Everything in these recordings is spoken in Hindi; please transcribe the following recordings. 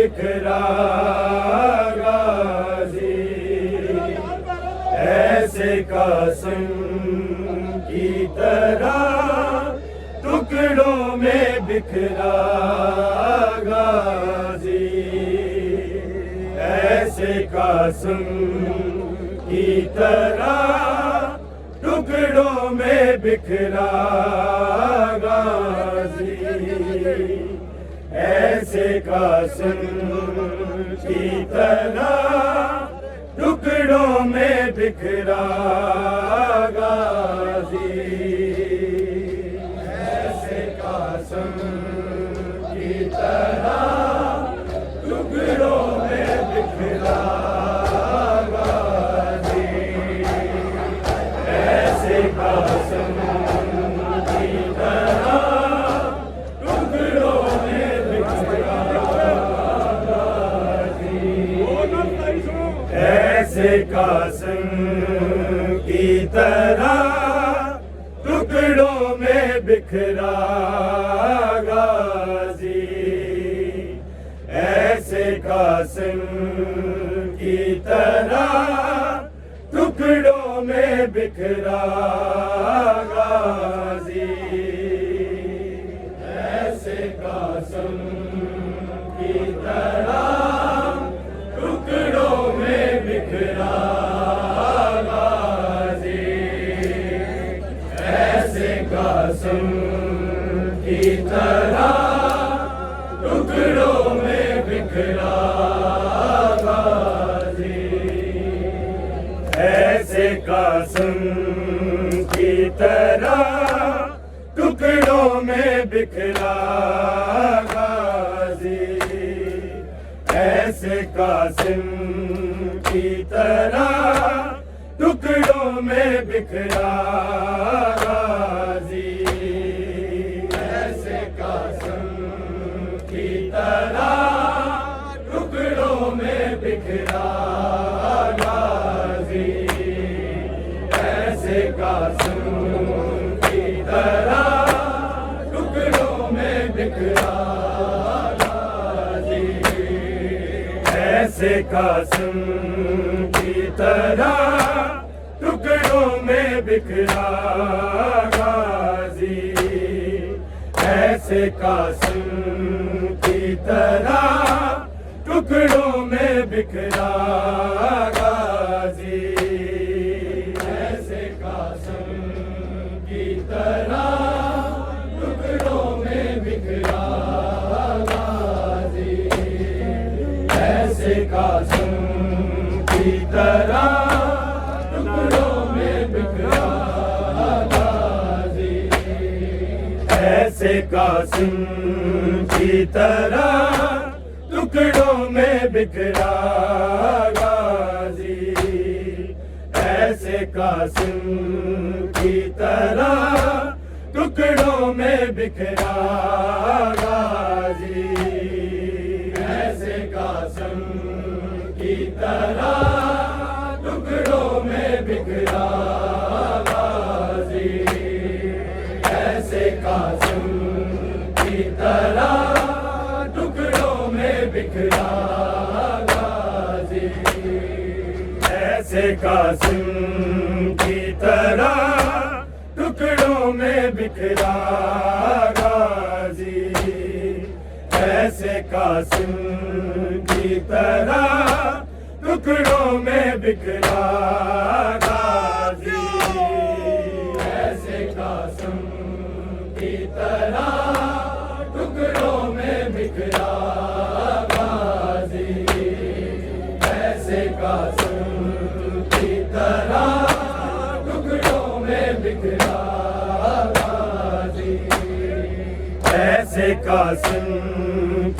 बिखरा गाजी, ऐसे कासिम की तरह टुकड़ों में बिखरा गाजी, ऐसे कासिम की तरह टुकड़ों में बिखरा गाजी, ऐसे कासिम की तरह टुकड़ों में बिखरा गाजी, ऐसे कासिम की तरह टुकड़ों में बिखरा गाजी, ऐसे कासिम की तरह टुकड़ों में बिखरा गाजी, ऐसे कासिम की तरह टुकड़ों में बिखरा गाजी, ऐसे कासिम की तरह टुकड़ों में बिखरा गाजी, ऐसे कासिम की तरह टुकड़ों में बिखरा गाजी, ऐसे कासिम की तरह टुकड़ों में बिखरा गाजी, ऐसे कासिम की तरह टुकड़ों में बिखरा गाजी, ऐसे कासिम की तरह टुकड़ों में बिखरा गाजी, ऐसे कासिम की तरह टुकड़ों में बिखरा गाजी, ऐसे कासिम की तरह टुकड़ों में बिखरा गाजी, ऐसे कासिम की तरह टुकड़ों में बिखरा गाजी, ऐसे कासिम की तरह टुकड़ों में बिखरा गाजी, ऐसे कासिम की तरह टुकड़ों में बिखरा गाजी, ऐसे कासिम की तरह टुकड़ों में बिखरा गाजी, ऐसे कासिम की तरह टुकड़ों में बिखरा गाजी, ऐसे कासिम की तरह टुकड़ों में बिखरा गाजी, ऐसे कासिम की तरह टुकड़ों में बिखरा गाजी, ऐसे कासिम की तरह टुकड़ों में बिखरा गाजी, ऐसे कासिम की तरह टुकड़ों में बिखरा गाजी, ऐसे कासिम की तरह टुकड़ों में बिखरा गाजी, ऐसे कासिम की तरह टुकड़ों में बिखरा गाजी, ऐसे कासिम की तरह टुकड़ों में बिखरा गाजी, ऐसे कासिम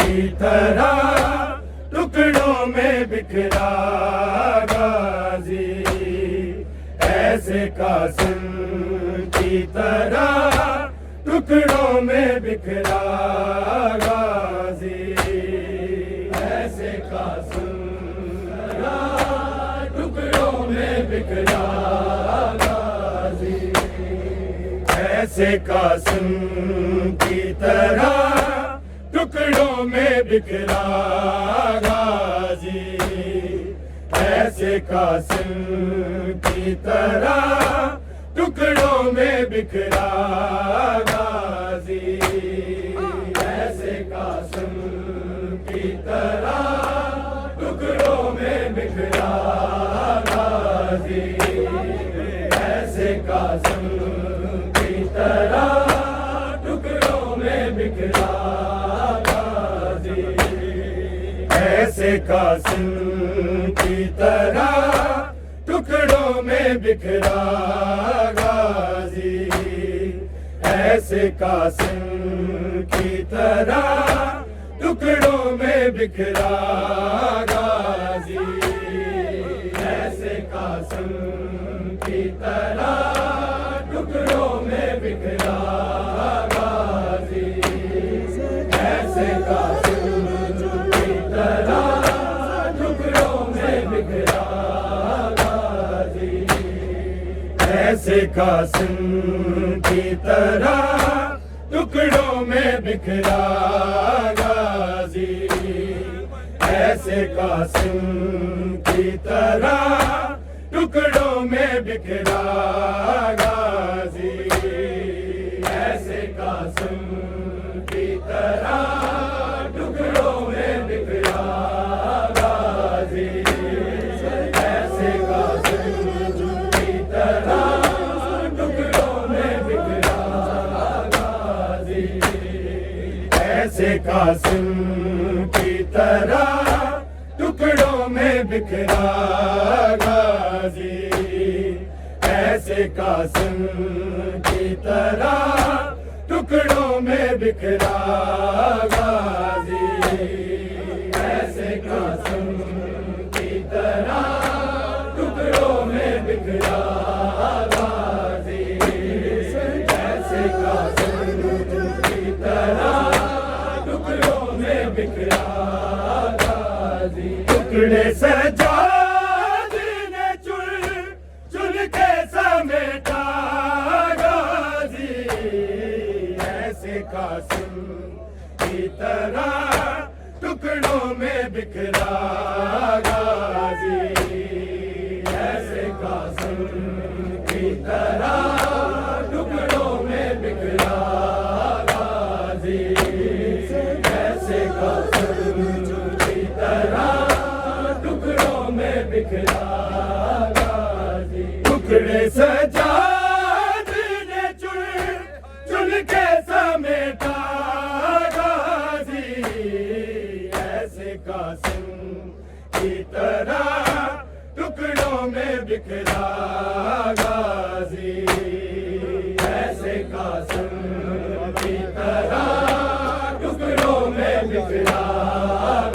की तरह टुकड़ों में बिखरा गाजी, ऐसे कासिम की तरह टुकड़ों में बिखरा गाजी, ऐसे कासिम टुकड़ों में बिखरा गाजी, ऐसे कासिम की तरह टुकड़ों में बिखरा गाजी, ऐसे कासिम की तरह टुकड़ों में बिखरा गाजी, ऐसे कासिम की तरह टुकड़ों में बिखरा गाजी, ऐसे कासिम की तरह टुकड़ों में बिखरा गाजी, ऐसे कासिम की तरह टुकड़ों में बिखरा गाजी, ऐसे कासिम की तरह टुकड़ों में बिखरा गाजी, ऐसे कासिम की तरह टुकड़ों में बिखरा गाजी, ऐसे कासिम की तरह टुकड़ों में बिखरा गाजी, ऐसे कासिम की तरह टुकड़ों में बिखरा गाजी, ऐसे कासिम की तरह टुकड़ों में बिखरा गाजी, ऐसे कासिम की तरह टुकड़ों में बिखरा गाजी, ऐसे कासिम की तरह टुकड़ों में बिखरा गाजी, ऐसे कासिम की तरह टुकड़ों में बिखरा गाजी, ऐसे कासिम की तरह टुकड़ों में बिखरा गाजी, ऐसे कासिम की तरह टुकड़ों में बिखरा गाजी, ऐसे कासिम की तरह टुकड़ों में बिखरा गाजी, टुकड़े सजाद ने चुन चुन के समेटा गाजी, ऐसे कासिम की तरह टुकड़ों में बिखरा गाजी, ऐसे कासिम की तरह टुकड़ों में बिखरा गाजी, ऐसे कासिम की तरह टुकड़ों में बिखरा गाजी, टुकड़े सजाद ने चुन चुन के समेटा गाजी, ऐसे कासिम की तरह टुकड़ों में बिखरा गाजी, ऐसे कासिम की तरह टुकड़ों में बिखरा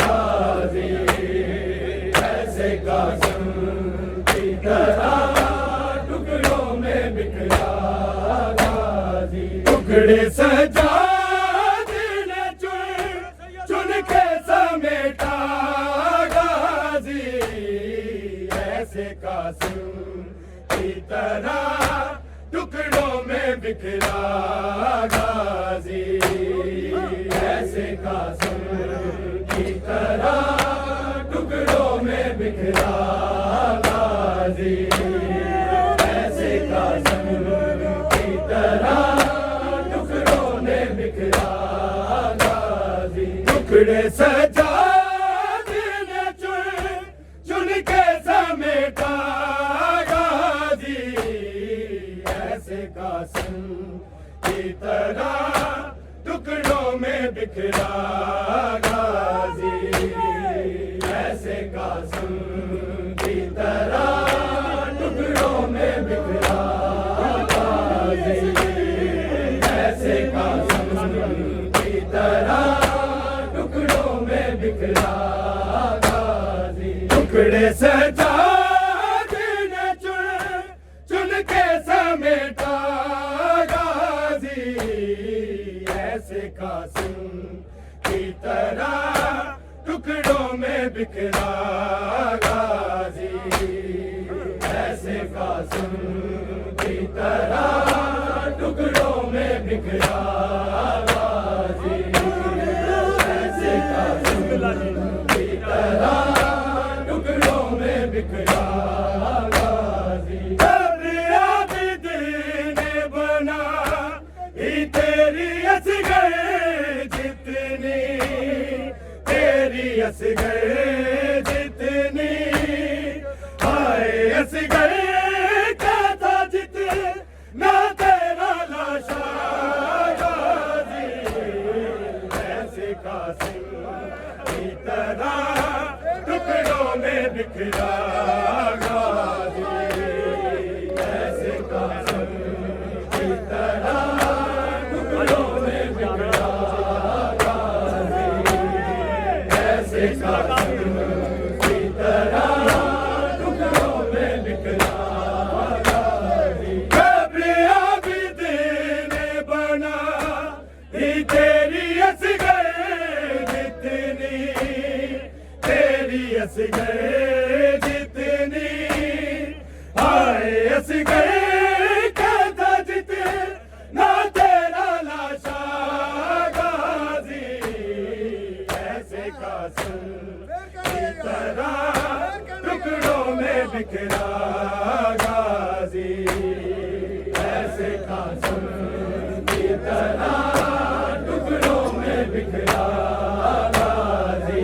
गाजी, ऐसे कासिम की तरह टुकड़ों में बिखरा गाजी, टुकड़े सजाद ने चुन चुन के समेटा गाजी, ऐसे कासिम की तरह टुकड़ों में बिखरा गाजी, ऐसे कासिम की तरह टुकड़ों में बिखरा गाजी, ऐसे कासिम की तरह टुकड़ों में बिखरा गाजी, टुकड़े सजाद ने चुन चुन के समेटा गाजी, ऐसे कासिम की तरह टुकड़ों में बिखरा गाजी, ऐसे कासिम की तरह टुकड़ों में बिखरा गाजी, ऐसे कासिम की तरह टुकड़ों में बिखरा गाजी, टुकड़े सजाद ने चुन चुन के समेटा गाजी, ऐसे कासिम की तरह टुकड़ों में बिखरा गाजी, ऐसे कासिम की तरह टुकड़ों में बिखरा गाजी, असगर जितनी, तेरी असगर जितनी, हाय असगर कहता जितना तेरा लाशा गाजी, ऐसे कासिम की तरह टुकड़ों में बिखरा गाजी, ऐसे कासिम की तरह टुकड़ों में बिखरा गाजी, ऐसे कासिम की तरह टुकड़ों में बिखरा गाजी। कब्र आबिद ने बना ही तेरी असगर जितनी, तेरी असगर जितनी, हाय असगर कहता जितना तेरा लाशा गाजी, ऐसे कासिम की तरह टुकड़ों में बिखरा गाजी, ऐसे कासिम की तरह टुकड़ों में बिखरा गाजी,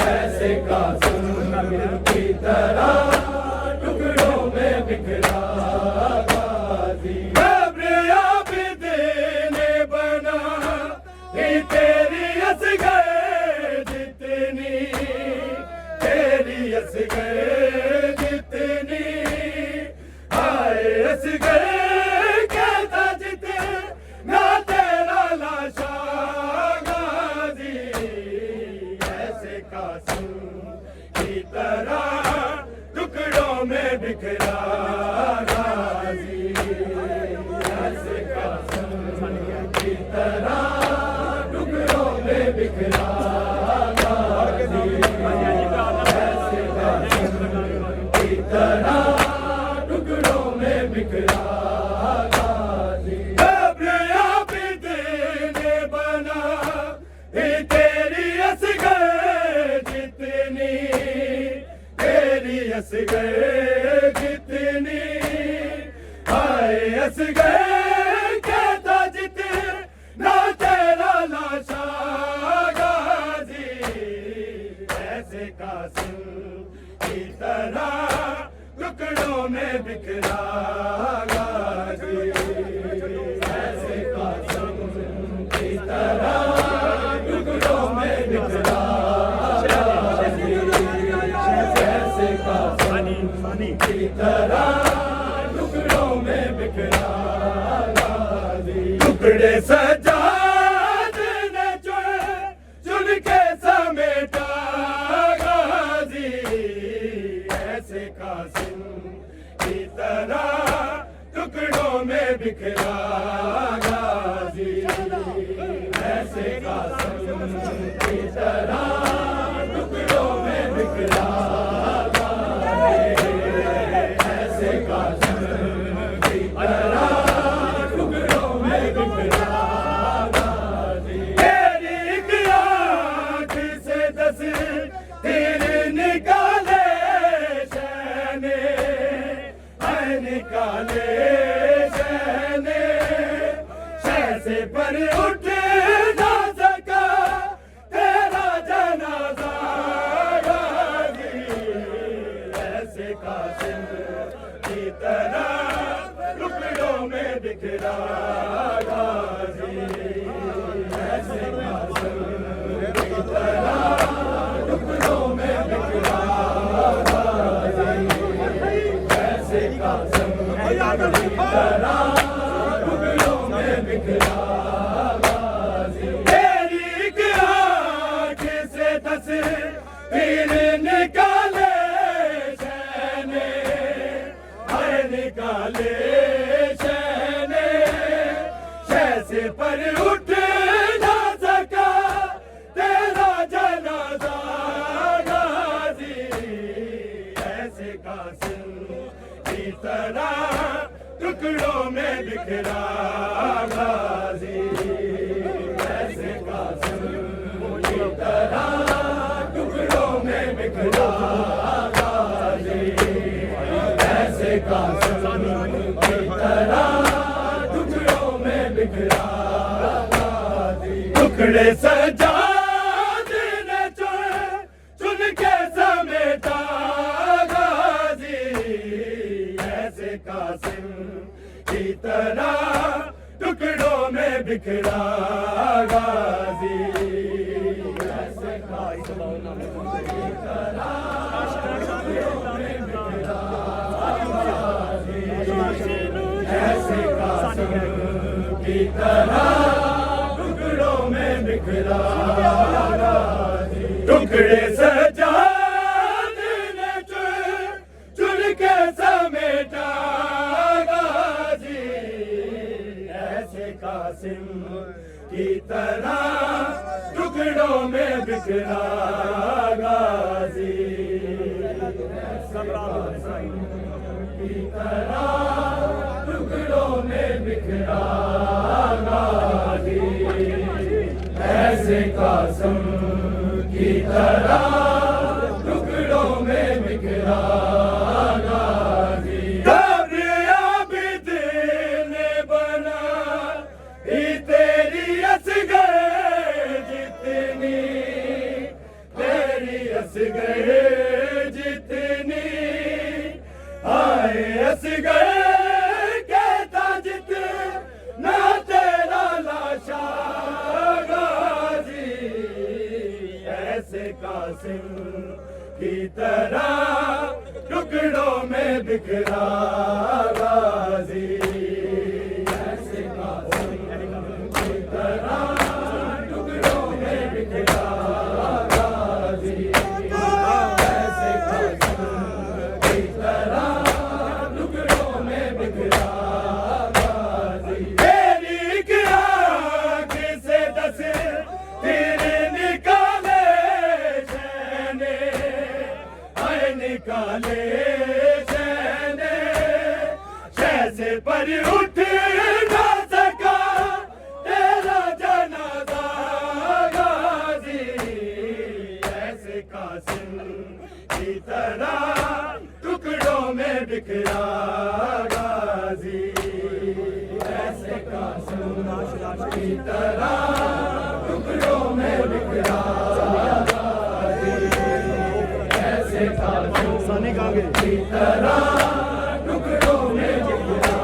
ऐसे कासिम की तरह टुकड़ों में बिखरा गाजी। कब्र आबिद ने बना ही तेरी असगर जितनी, तेरी असगर जितनी, हाय असगर कहता जितना तेरा लाशा गाजी, ऐसे कासिम की तरह टुकड़ों में बिखरा गाजी, ऐसे कासिम की तरह टुकड़ों में बिखरा गाजी, ऐसे कासिम की तरह टुकड़ों में बिखरा गाजी। कब्र आबिद ने बना ही तेरी असगर जितनी, तेरी असगर जितनी, हाय असगर कहता जितना तेरा लाशा गाजी, ऐसे कासिम की तरह टुकड़ों में बिखरा गाजी, ऐसे कासिम की तरह टुकड़ों में बिखरा गाजी, ऐसे कासिम की तरह टुकड़ों में बिखरा गाजी। टुकड़े सज्जाद ने चुन के समेटा गाजी, ऐसे कासिम की तरह टुकड़ों में बिखरा गाजी, ऐसे कासिम की तरह टुकड़ों में बिखरा गाजी, ऐसे कासिम की तरह टुकड़ों में बिखरा गाजी। तेरी एक आँख से 10 तीर निकाले शैने, निकाले शैने, शह से पर उठ ना सका तेरा जनाजा गाजी, ऐसे कासिम की तरह टुकड़ों में बिखरा गाजी, ऐसे कासिम की तरह टुकड़ों में बिखरा गाजी, ऐसे कासिम की तरह टुकड़ों में बिखरा गाजी। तेरी एक आँख से 10 तीर निकाले शैने, हाय निकाले शैने, शह से पर उठ ना सका तेरा जनाजा गाजी, ऐसे कासिम की तरह टुकड़ों में बिखरा गाजी, ऐसे कासिम की तरह टुकड़ों में बिखरा गाजी, ऐसे कासिम की तरह टुकड़ों में बिखरा टुकड़े सजाद ने चुन के समेटा गाजी, ऐसे कासिम की तरह टुकड़ों में बिखरा गाजी, ऐसे कासिम की तरह टुकड़ों में बिखरा गाजी, ऐसे कासिम की तरह टुकड़ों में बिखरा गाजी। टुकड़े सजाद ने चुन के समेटा गाजी, ऐसे कासिम की तरह टुकड़ों में बिखरा गाजी, ऐसे कासिम की तरह टुकड़ों में बिखरा गाजी, ऐसे कासिम की तरह टुकड़ों में बिखरा गाजी। कामयाबी ने बना ही तेरी असगर जितनी, तेरी असगर जितनी आए असगर कहता जितना तेरा लाशा गाजी, ऐसे कासिम की तरह टुकड़ों में बिखरा गाजी, ऐसे कासिम की तरह टुकड़ों में बिखरा गाजी, ऐसे कासिम की तरह टुकड़ों में बिखरा गाजी। तेरी एक आँख से 10 तीर निकाले शैने, आए निकाले शैने, शैसे पर उठ ना सका तेरा जनाजा गाजी, ऐसे कासिम की तरह टुकड़ों में बिखरा गाजी, ऐसे कासिम की तरह टुकड़ों में बिखरा गाजी, ऐसे कासिम की तरह टुकड़ों में बिखरा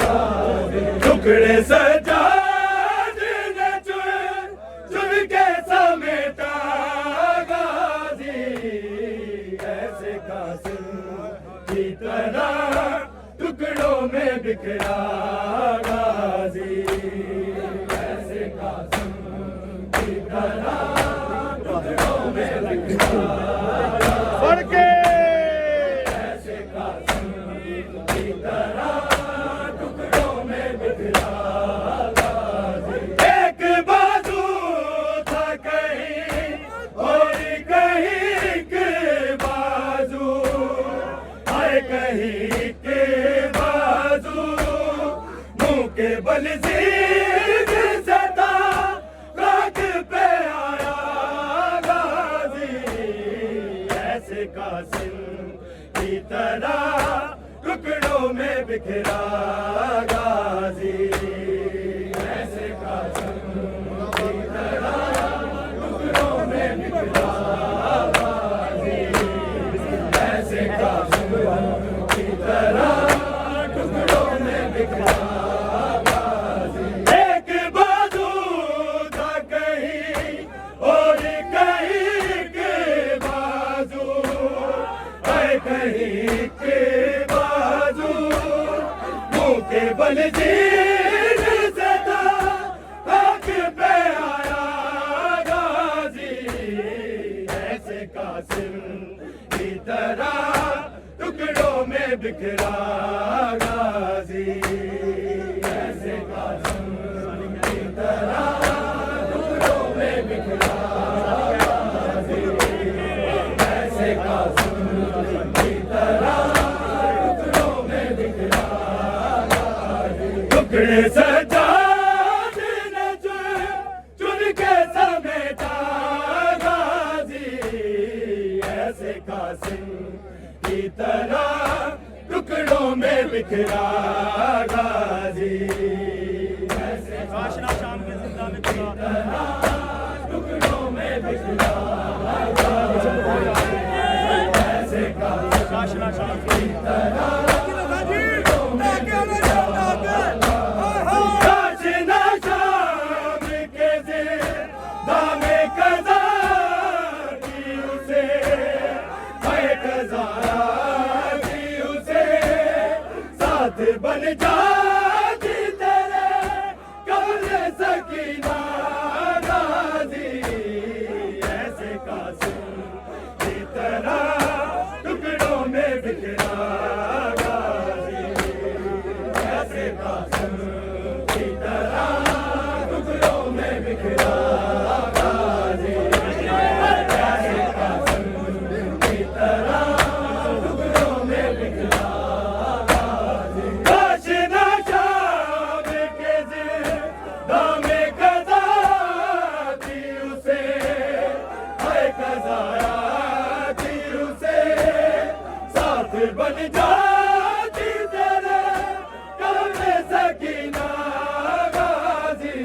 गाजी। टुकड़े सजाद ने चुन के समेटा गाजी, ऐसे कासिम की तरह टुकड़ों में बिखरा गाजी, ऐसे कासिम की तरह टुकड़ों में बिखरा गाजी, ऐसे कासिम की तरह टुकड़ों में बिखरा गाजी। एक बाजू था कहीं और कहीं के बाजू, आए कहीं के बाजू, मुंह के बल जीद सदा राख पे आया गाजी, ऐसे कासिम की तरह टुकड़ों में बिखरा गाजी, ऐसे कासिम की तरह टुकड़ों में बिखरा गाजी, ऐसे कासिम की तरह टुकड़ों में बिखरा गाजी। एक बाजू था कहीं और कहीं के बाजू, आए कहीं के बाजू, मुंह के बल जीद सदा आँख पे आया गाजी, ऐसे कासिम की तरह टुकड़ों में बिखरा गाजी, ऐसे कासिम की तरह टुकड़ों में बिखरा गाजी, ऐसे कासिम की तरह टुकड़ों में बिखरा गाजी। टुकड़े सजाद ने चुन के समेटा गाजी, ऐसे कासिम की तरह टुकड़ों में बिखरा गाजी, ऐसे टुकड़ों में बिखरा ऐसे कासिम की तरह बन जाती तेरे कमरे सकीना गाजी ऐसे कासिम की तरह टुकड़ों में बिखरा गाजी ऐसे कासिम की तरह टुकड़ों में बिखरा गाजी ऐसे कासिम की तरह टुकड़ों में बिखरा बन जाती तेरे कमरे सकीना गाजी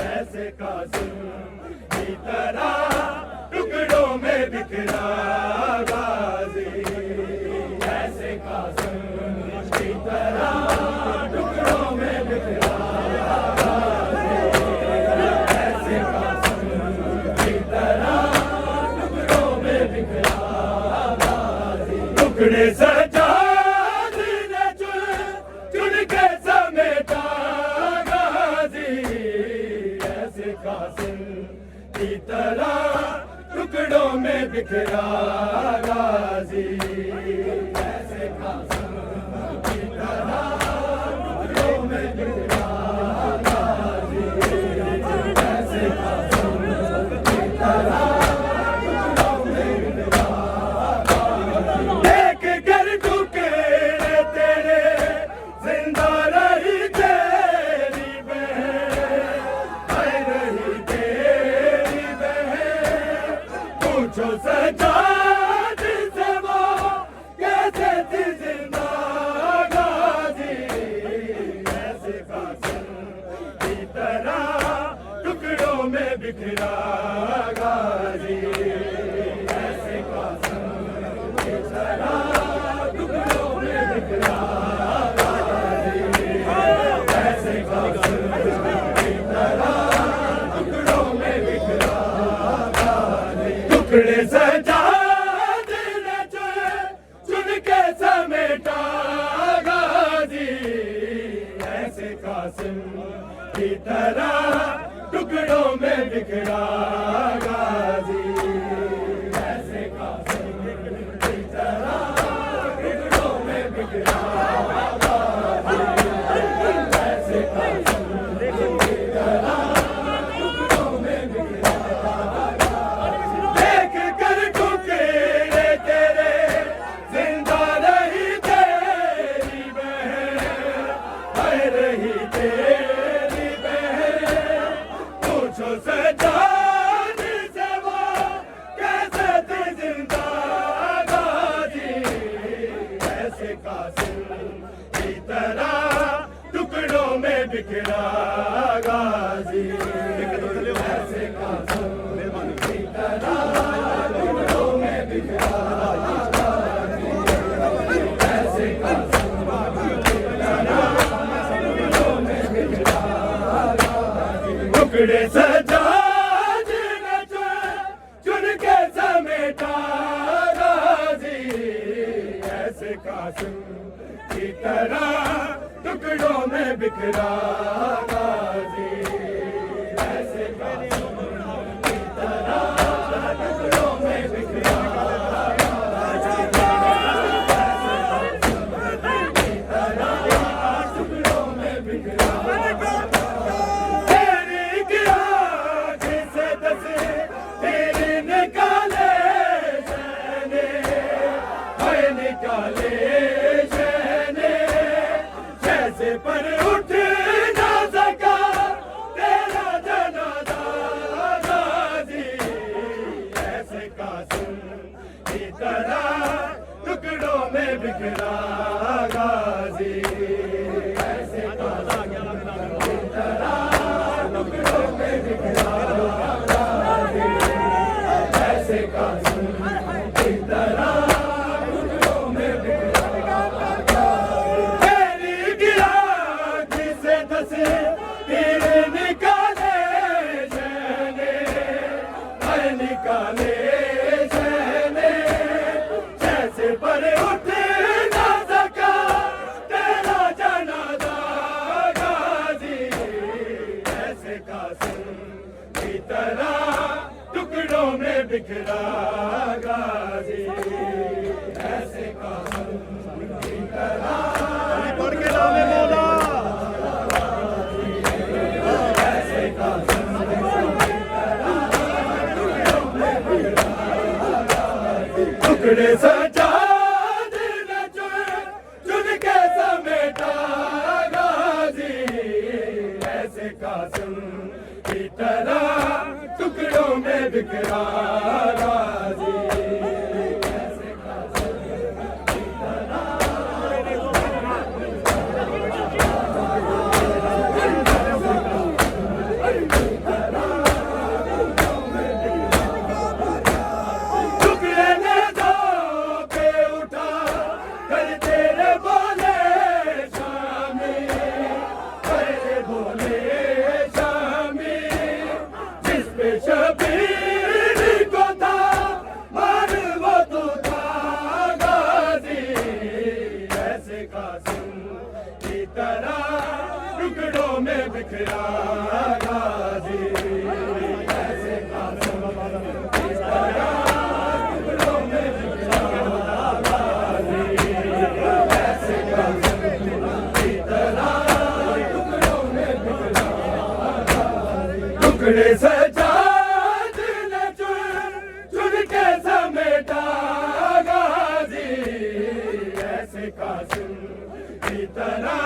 ऐसे कासिम की तरह टुकड़ों में बिखरा गाजी ऐसे कासिम की तरह टुकड़ों में बिखरा गाजी ऐसे कासिम की तरह टुकड़ों में बिखरा टुकड़े सजाद ने चुन के समेटा गाजी ऐसे कासिम की तरह टुकड़ों में बिखरा गाजी ऐसे कासिम की तरह टुकड़ों में बिखरा गाजी ऐसे कासिम की तरह जो सजाद से वो कैसे थी जिंदा गाजी ऐसे कासिम की तरह टुकड़ों में बिखरा गाजी ऐसे कासिम की तरह टुकड़ों में बिखरा गाजी ऐसे कासिम की तरह टुकड़ों में बिखरा टुकड़े सजाद ने चुन के समेटा गाजी ऐसे कासिम की तरह टुकड़ों में बिखरा गाजी ऐसे कासिम की तरह टुकड़ों में बिखरा गाजी ऐसे कासिम की तरह टुकड़ों में बिखरा सजाद से वो कैसे थी जिंदा गाजी ऐसे कासिम की तरह टुकड़ों में बिखरा गाजी ऐसे कासिम की तरह टुकड़ों में बिखरा गाजी ऐसे कासिम की तरह टुकड़ों में बिखरा टुकड़े सजाद ने चुन के समेटा गाजी ऐसे कासिम की तरह टुकड़ों में बिखरा गाजी ऐसे कासिम की तरह टुकड़ों में बिखरा गाजी ऐसे कासिम की तरह टुकड़ों में बिखरा पर उठ ना सका तेरा जनाजा गाजी ऐसे कासिम की तरह टुकड़ों में बिखरा गाजी ऐसे कासिम की तरह टुकड़ों कासिम की तरह टुकड़ों में बिखरा गाजी, ऐसे कासिम की तरह पढ़ के नाम है मौला। ऐसे कासिम की तरह टुकड़े सजाद न चुन के समेटा गाजी, ऐसे कासिम की तरह टुकड़ों में बिखरा गाजी, ऐसे कासिम की तरह टुकड़े ने दो पे उठा कर तेरे बोले शामी, तेरे बोले शामी, जिस पे शबीर को था मार वो तो था गाजी, ऐसे कासिम की तरह टुकड़ों में बिखरा गाजी, ऐसे कासिम की तरह टुकड़ों में बिखरा गाजी, ऐसे कासिम की तरह टुकड़ों में बिखरा गाजी, टुकड़े सजाद न चुन के समेटा गाजी, ऐसे कासिम की तरह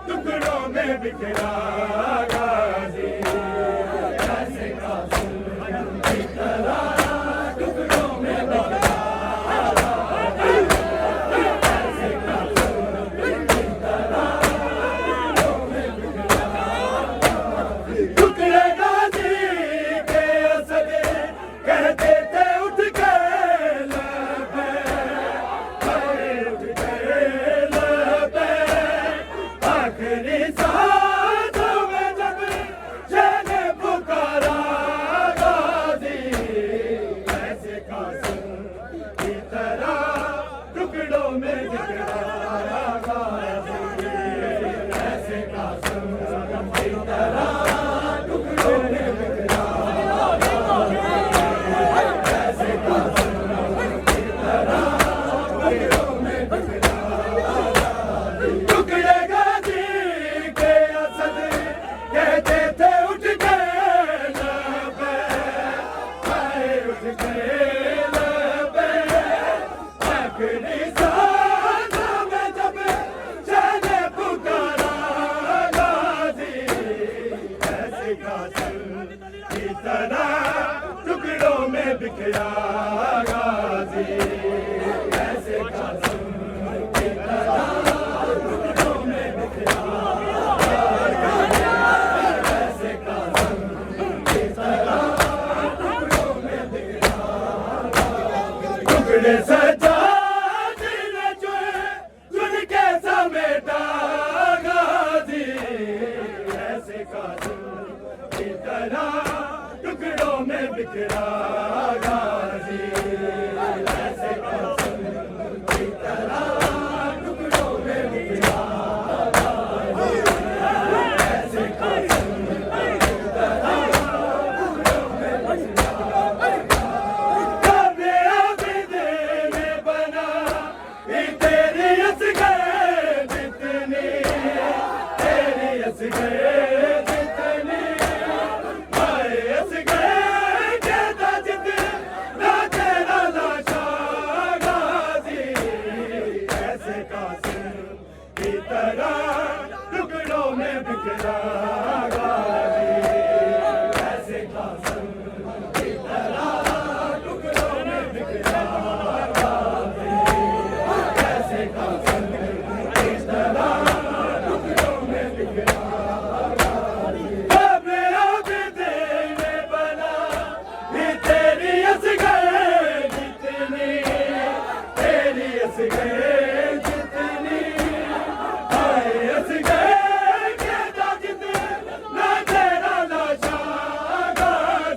टुकड़ों में बिखरा गाजी, ऐसे कासिम की तरह टुकड़ों में बिखरा गाजी, ऐसे कासिम की तरह टुकड़ों में बिखरा गाजी। टुकड़े गाजी के असद कहते थे उठ के लबे, उठ के लबे, आखिरी सांसों में जब शह ने पुकारा गाजी, ऐसे कासिम की तरह टुकड़ों में बिखरा गाजी, ऐसे कासिम की तरह टुकड़ों में बिखरा गाजी, ऐसे कासिम की तरह टुकड़ों में बिखरा गाजी। टुकड़े गाजी के असद कहते थे उठ के लबे, उठ के लबे, आखिरी सांसों में जब शह ने पुकारा गाजी, ऐसे कासिम की तरह टुकड़ों में बिखरा गाजी, ऐसे कासिम की तरह टुकड़ों में बिखरा गाजी, ऐसे कासिम की तरह टुकड़ों में बिखरा गाजी। टुकड़े सजाद न चुन के समेटा गाजी, ऐसे कासिम की तरह टुकड़ों में बिखरा